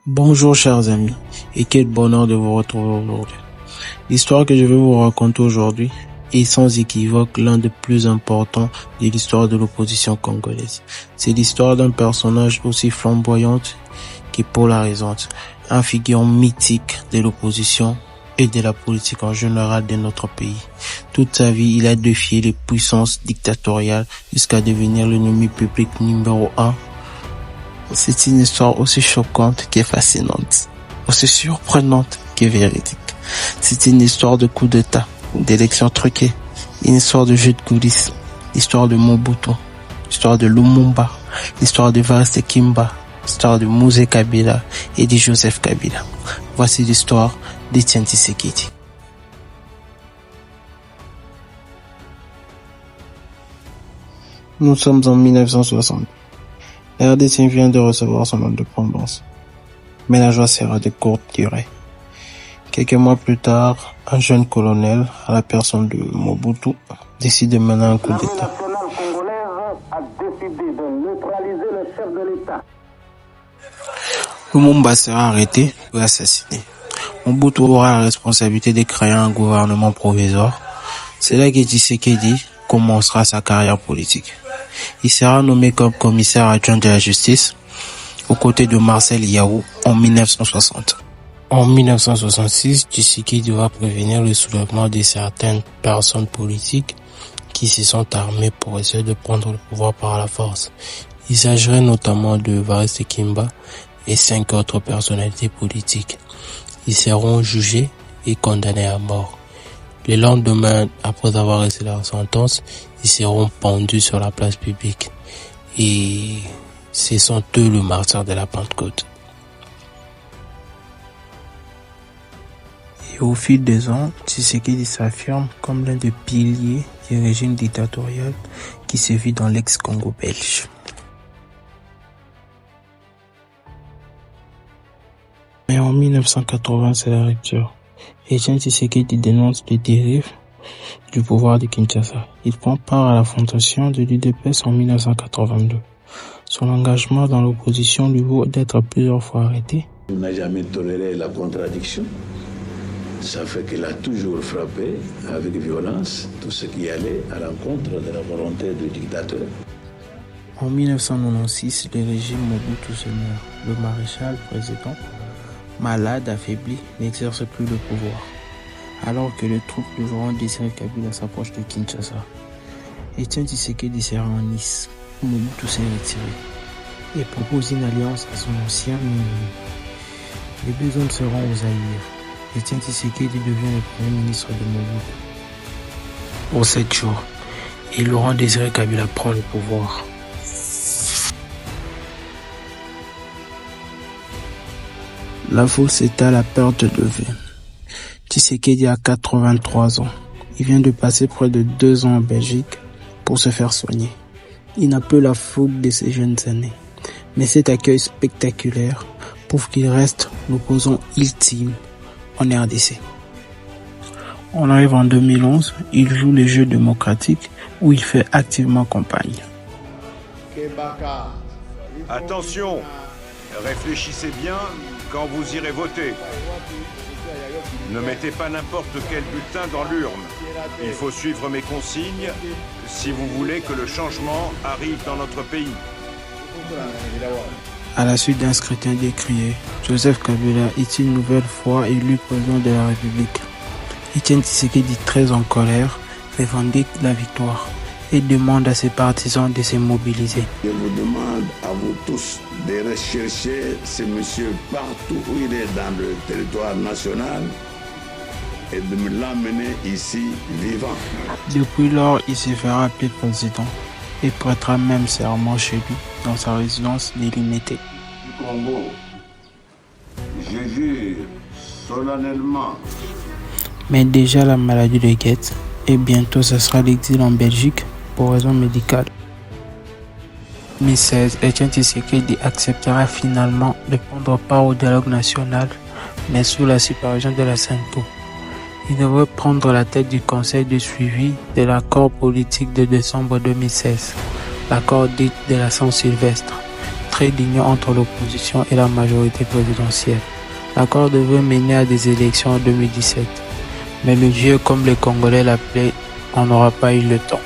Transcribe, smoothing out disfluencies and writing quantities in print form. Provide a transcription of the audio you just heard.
Bonjour chers amis, et quel bonheur de vous retrouver aujourd'hui. L'histoire que je vais vous raconter aujourd'hui est sans équivoque l'un des plus importants de l'histoire de l'opposition congolaise. C'est l'histoire d'un personnage aussi flamboyante que polarisante, un figure mythique de l'opposition et de la politique en général de notre pays. Toute sa vie, il a défié les puissances dictatoriales jusqu'à devenir l'ennemi public numéro 1. C'est une histoire aussi choquante que fascinante, aussi surprenante que véridique. C'est une histoire de coup d'état, d'élections truquées, une histoire de jeu de coulisses, l'histoire de Mobutu, l'histoire de Lumumba, l'histoire de Evariste Kimba, l'histoire de Moïse Kabila et de Joseph Kabila. Voici l'histoire d'Étienne Tshisekedi. Nous sommes en 1960. La RDC vient de recevoir son indépendance, mais la joie sera de courte durée. Quelques mois plus tard, un jeune colonel, à la personne de Mobutu, décide de mener un coup d'État. A décidé de neutraliser le chef de l'État. Lumumba sera arrêté et assassiné. Mobutu aura la responsabilité de créer un gouvernement provisoire. C'est là que Tshisekedi commencera sa carrière politique. Il sera nommé comme commissaire adjoint de la justice aux côtés de Marcel Yaou en 1960. En 1966, Tshisekedi va prévenir le soulèvement de certaines personnes politiques qui se sont armées pour essayer de prendre le pouvoir par la force. Il s'agirait notamment de Evariste Kimba et 5 autres personnalités politiques. Ils seront jugés et condamnés à mort. Le lendemain, après avoir reçu leur sentence, ils seront pendus sur la place publique. Et ce sont eux le martyr de la Pentecôte. Et au fil des ans, Tshisekedi s'affirme comme l'un des piliers du régime dictatorial qui sévit dans l'ex-Congo belge. Mais en 1980, c'est la rupture. Étienne Tshisekedi dénonce les dérives du pouvoir de Kinshasa. Il prend part à la fondation de l'UDPS en 1982. Son engagement dans l'opposition lui vaut d'être plusieurs fois arrêté. Il n'a jamais toléré la contradiction. Ça fait qu'il a toujours frappé avec violence tout ce qui allait à l'encontre de la volonté du dictateur. En 1996, le régime Mobutu se meurt. Le maréchal président, malade, affaibli, n'exerce plus le pouvoir. Alors que les troupes de Laurent Désiré Kabila s'approchent de Kinshasa, Étienne Tshisekedi sera en Nice, où Mobutu s'est retiré, et propose une alliance à son ancien ennemi. Les deux hommes seront aux Zaïre. Étienne Tshisekedi devient le premier ministre de Mobutu pour 7 jours, et Laurent Désiré Kabila prend le pouvoir. La foule s'étale à perte de vue. Tshisekedi a 83 ans. Il vient de passer près de 2 ans en Belgique pour se faire soigner. Il n'a plus la fougue de ses jeunes années. Mais cet accueil spectaculaire prouve qu'il reste l'opposant ultime en RDC. On arrive en 2011, il joue les Jeux démocratiques où il fait activement campagne. Attention, réfléchissez bien quand vous irez voter. Ne mettez pas n'importe quel bulletin dans l'urne. Il faut suivre mes consignes si vous voulez que le changement arrive dans notre pays. À la suite d'un scrutin décrié, Joseph Kabila est une nouvelle fois élu président de la République. Étienne Tshisekedi, très en colère, revendique la victoire et demande à ses partisans de se mobiliser. Je vous demande à vous tous de rechercher ce monsieur partout où il est dans le territoire national et de me l'emmener ici vivant. Depuis lors, il se fera appeler président et prêtera même serment chez lui dans sa résidence délimitée. Du Congo, je jure solennellement. Mais déjà la maladie le guette et bientôt ce sera l'exil en Belgique pour raisons médicales. En 2016, Étienne Tshisekedi acceptera finalement de prendre part au dialogue national, mais sous la supervision de la CENTO. Il devrait prendre la tête du conseil de suivi de l'accord politique de décembre 2016, l'accord dit de la Saint-Sylvestre. trait d'union entre l'opposition et la majorité présidentielle. L'accord devrait mener à des élections en 2017. Mais le Dieu, comme les Congolais l'appelaient, on n'aura pas eu le temps.